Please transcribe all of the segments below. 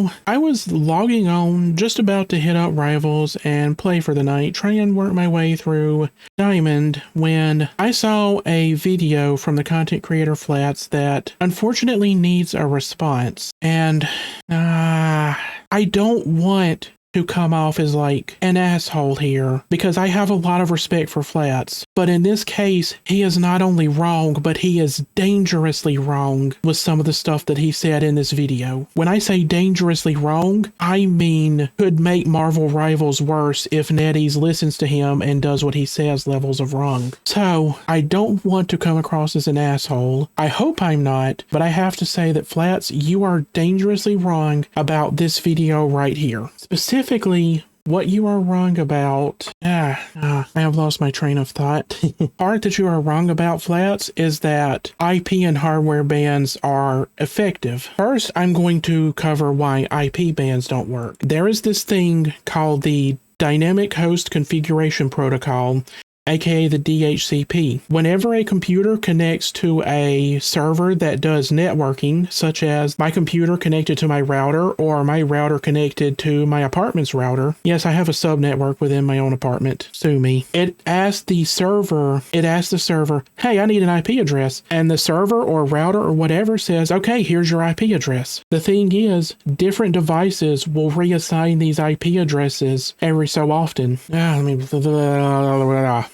So I was logging on, just about to hit up Rivals and play for the night, try and work my way through Diamond, when I saw a video from the content creator Flats that unfortunately needs a response. And I don't want to come off as like an asshole here, because I have a lot of respect for Flats, but in this case he is not only wrong, but he is dangerously wrong with some of the stuff that he said in this video. When I say dangerously wrong, I mean could make Marvel Rivals worse if NetEase listens to him and does what he says levels of wrong. So I don't want to come across as an asshole. I hope I'm not, but I have to say that Flats, you are dangerously wrong about this video right here. Specifically, what you are wrong about, I have lost my train of thought. Part that you are wrong about, Flats, is that IP and hardware bans are effective. First, I'm going to cover why IP bans don't work. There is this thing called the Dynamic Host Configuration Protocol, aka the DHCP. Whenever a computer connects to a server that does networking, such as my computer connected to my router or my router connected to my apartment's router, yes, I have a subnetwork within my own apartment, sue me, it asks the server, hey, I need an IP address, and the server or router or whatever says, okay, here's your IP address. The thing is, different devices will reassign these IP addresses every so often.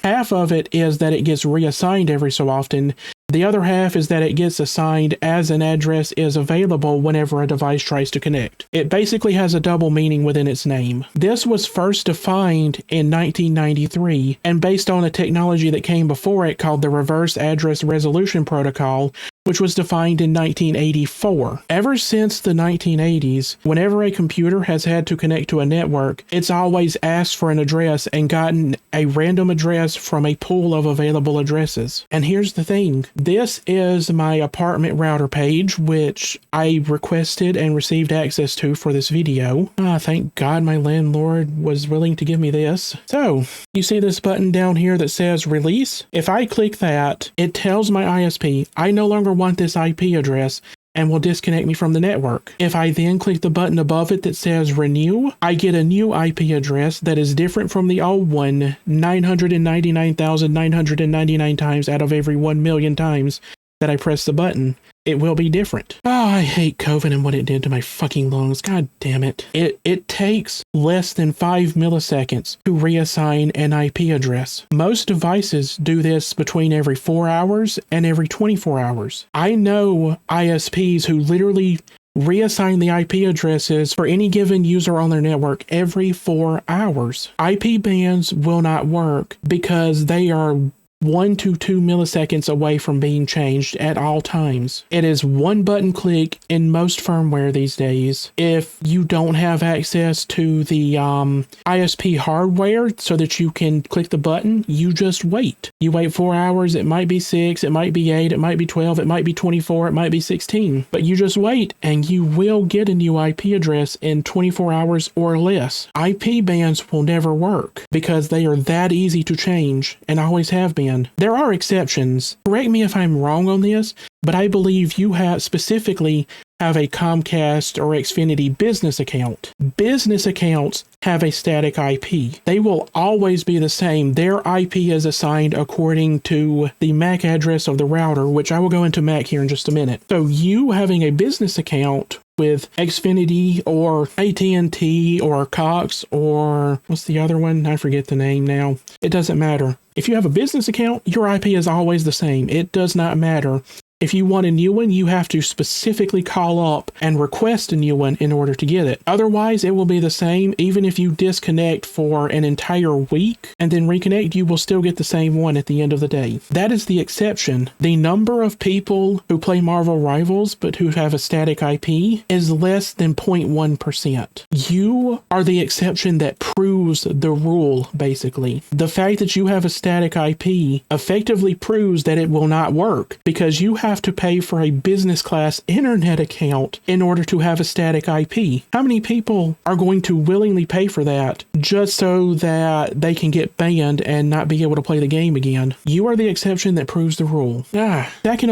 Half of it is that it gets reassigned every so often. The other half is that it gets assigned as an address is available whenever a device tries to connect. It basically has a double meaning within its name. This was first defined in 1993 and based on a technology that came before it called the Reverse Address Resolution Protocol, which was defined in 1984. Ever since the 1980s, whenever a computer has had to connect to a network, it's always asked for an address and gotten a random address from a pool of available addresses. And here's the thing. This is my apartment router page, which I requested and received access to for this video. Thank God my landlord was willing to give me this. So, you see this button down here that says release? If I click that, it tells my ISP, I no longer want this IP address and will disconnect me from the network. If I then click the button above it that says renew, I get a new IP address that is different from the old one 999,999 times out of every 1 million times that I press the button. It will be different. Oh, I hate COVID and what it did to my fucking lungs. God damn it. It takes less than 5 milliseconds to reassign an IP address. Most devices do this between every 4 hours and every 24 hours. I know ISPs who literally reassign the IP addresses for any given user on their network every 4 hours. IP bans will not work because they are 1 to 2 milliseconds away from being changed at all times. It is one button click in most firmware these days. If you don't have access to the ISP hardware so that you can click the button, you just wait. You wait 4 hours, it might be 6, it might be 8, it might be 12, it might be 24, it might be 16. But you just wait and you will get a new IP address in 24 hours or less. IP bans will never work because they are that easy to change and always have been. There are exceptions. Correct me if I'm wrong on this, but I believe you specifically have a Comcast or Xfinity business account. Business accounts have a static IP. They will always be the same. Their IP is assigned according to the MAC address of the router, which I will go into MAC here in just a minute. So you having a business account with Xfinity or AT&T or Cox or what's the other one? I forget the name now. It doesn't matter. If you have a business account, your IP is always the same. It does not matter. If you want a new one, you have to specifically call up and request a new one in order to get it. Otherwise, it will be the same. Even if you disconnect for an entire week and then reconnect, you will still get the same one at the end of the day. That is the exception. The number of people who play Marvel Rivals but who have a static IP is less than 0.1%. You are the exception that proves the rule, basically. The fact that you have a static IP effectively proves that it will not work because you have have to pay for a business class internet account in order to have a static IP. How many people are going to willingly pay for that just so that they can get banned and not be able to play the game again? You are the exception that proves the rule. Second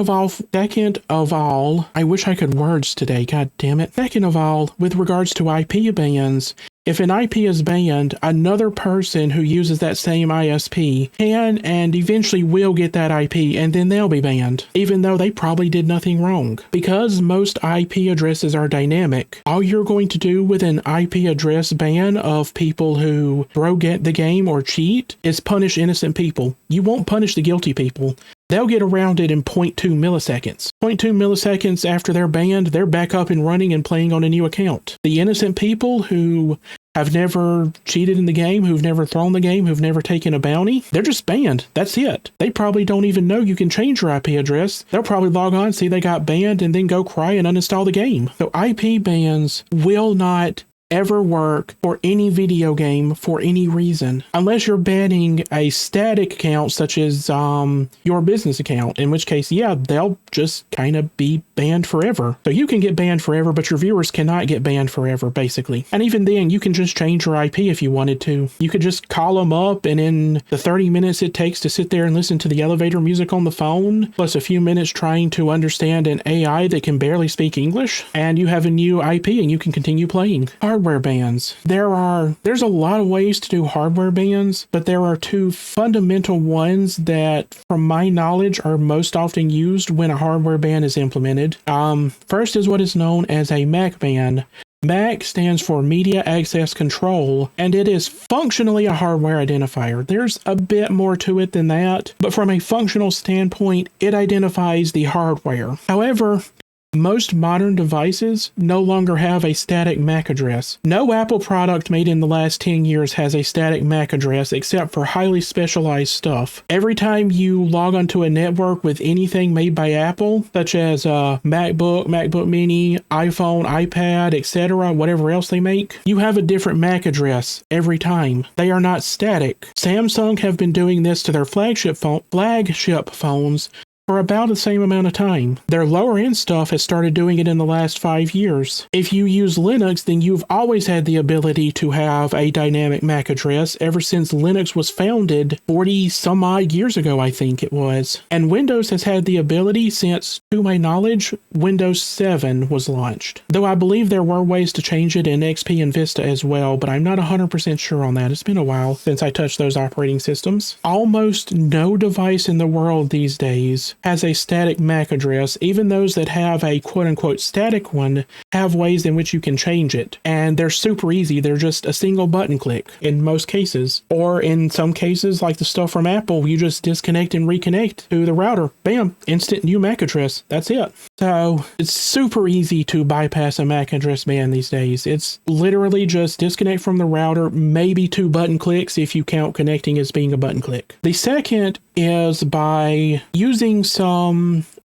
of all, I wish I could words today, god damn it. Second of all, with regards to IP bans, if an IP is banned, another person who uses that same ISP can and eventually will get that IP, and then they'll be banned, even though they probably did nothing wrong. Because most IP addresses are dynamic, all you're going to do with an IP address ban of people who get the game or cheat is punish innocent people. You won't punish the guilty people. They'll get around it in 0.2 milliseconds. 0.2 milliseconds after they're banned, they're back up and running and playing on a new account. The innocent people who have never cheated in the game, who've never thrown the game, who've never taken a bounty, they're just banned. That's it. They probably don't even know you can change your IP address. They'll probably log on, see they got banned, and then go cry and uninstall the game. So IP bans will not ever work for any video game for any reason, unless you're banning a static account such as your business account, in which case, yeah, they'll just kind of be banned forever. So you can get banned forever, but your viewers cannot get banned forever, basically. And even then, you can just change your IP if you wanted to. You could just call them up, and in the 30 minutes it takes to sit there and listen to the elevator music on the phone, plus a few minutes trying to understand an AI that can barely speak English, and you have a new IP and you can continue playing. Hardware bans. There's a lot of ways to do hardware bans, but there are two fundamental ones that, from my knowledge, are most often used when a hardware ban is implemented. First is what is known as a MAC ban. MAC stands for Media Access Control, and it is functionally a hardware identifier. There's a bit more to it than that, but from a functional standpoint, it identifies the hardware. However, most modern devices no longer have a static MAC address. No Apple product made in the last 10 years has a static MAC address except for highly specialized stuff. Every time you log onto a network with anything made by Apple, such as MacBook, MacBook Mini, iPhone, iPad, etc., whatever else they make, you have a different MAC address every time. They are not static. Samsung have been doing this to their flagship phones for about the same amount of time. Their lower end stuff has started doing it in the last 5 years. If you use Linux, then you've always had the ability to have a dynamic MAC address ever since Linux was founded 40 some odd years ago, I think it was. And Windows has had the ability since, to my knowledge, Windows 7 was launched. Though I believe there were ways to change it in XP and Vista as well, but I'm not 100% sure on that. It's been a while since I touched those operating systems. Almost no device in the world these days has a static MAC address. Even those that have a quote-unquote static one have ways in which you can change it. And they're super easy. They're just a single button click in most cases. Or in some cases, like the stuff from Apple, you just disconnect and reconnect to the router. Bam! Instant new MAC address. That's it. So it's super easy to bypass a MAC address ban these days. It's literally just disconnect from the router, maybe 2 button clicks if you count connecting as being a button click. The second is by using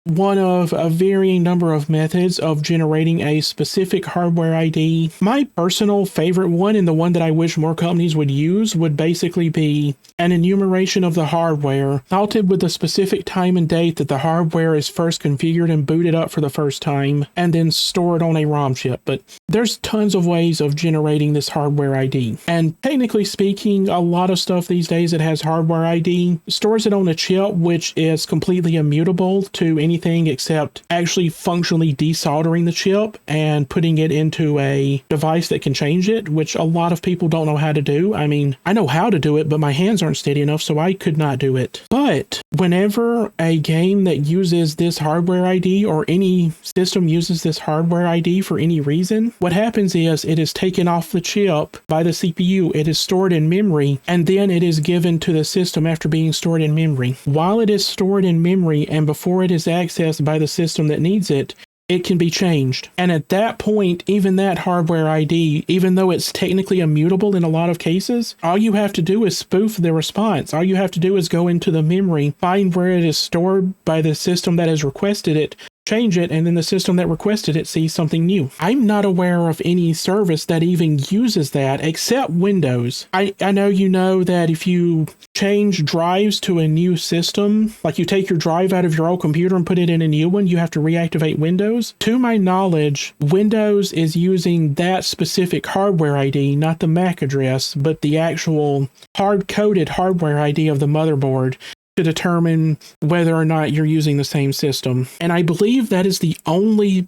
one of a varying number of methods of generating a specific hardware ID. My personal favorite one, and the one that I wish more companies would use, would basically be an enumeration of the hardware, salted with the specific time and date that the hardware is first configured and booted up for the first time, and then stored on a ROM chip. But there's tons of ways of generating this hardware ID. And technically speaking, a lot of stuff these days that has hardware ID stores it on a chip, which is completely immutable to anything except actually functionally desoldering the chip and putting it into a device that can change it, which a lot of people don't know how to do. I mean, I know how to do it, but my hands aren't steady enough, so I could not do it. But whenever a game that uses this hardware ID, or any system uses this hardware ID for any reason, what happens is it is taken off the chip by the CPU, it is stored in memory, and then it is given to the system after being stored in memory. While it is stored in memory and before it is accessed by the system that needs it, it can be changed. And at that point, even that hardware ID, even though it's technically immutable in a lot of cases, all you have to do is spoof the response. All you have to do is go into the memory, find where it is stored by the system that has requested it, change it, and then the system that requested it sees something new. I'm not aware of any service that even uses that except Windows. I know you know that if you change drives to a new system, like you take your drive out of your old computer and put it in a new one, you have to reactivate Windows. To my knowledge, Windows is using that specific hardware ID, not the MAC address, but the actual hard-coded hardware ID of the motherboard to determine whether or not you're using the same system. And I believe that is the only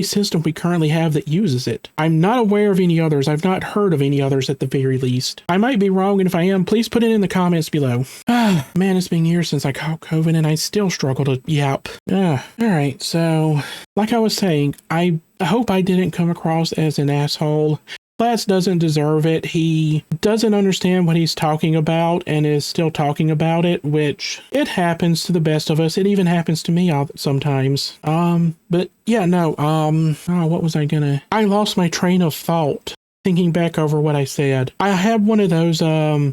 system we currently have that uses it. I'm not aware of any others. I've not heard of any others at the very least. I might be wrong, and if I am, please put it in the comments below. Man, it's been years since I caught COVID, and I still struggle to yap. All right, so like I was saying, I hope I didn't come across as an asshole. Platts doesn't deserve it. He doesn't understand what he's talking about and is still talking about it, which it happens to the best of us. It even happens to me sometimes. But yeah, no, what was I lost my train of thought thinking back over what I said. I had one of those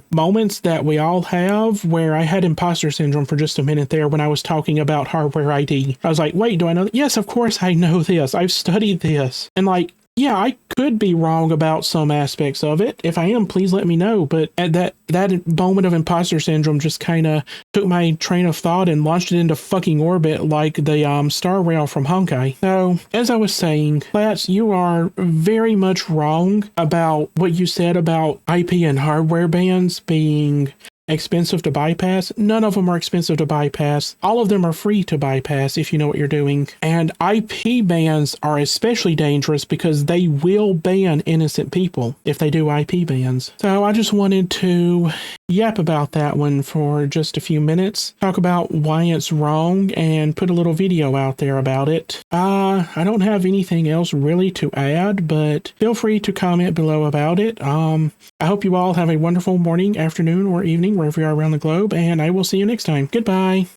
moments that we all have where I had imposter syndrome for just a minute there when I was talking about hardware ID. I was like, wait, do I know that? Yes, of course I know this. I've studied this. And like, yeah, I could be wrong about some aspects of it. If I am, please let me know. But at that moment of imposter syndrome just kind of took my train of thought and launched it into fucking orbit like the Star Rail from Honkai. So, as I was saying, Platts, you are very much wrong about what you said about IP and hardware bans being expensive to bypass. None of them are expensive to bypass. All of them are free to bypass if you know what you're doing. And IP bans are especially dangerous because they will ban innocent people if they do IP bans. So I just wanted to yap about that one for just a few minutes, talk about why it's wrong, and put a little video out there about it. I don't have anything else really to add, but feel free to comment below about it. I hope you all have a wonderful morning, afternoon, or evening, wherever you are around the globe, and I will see you next time. Goodbye.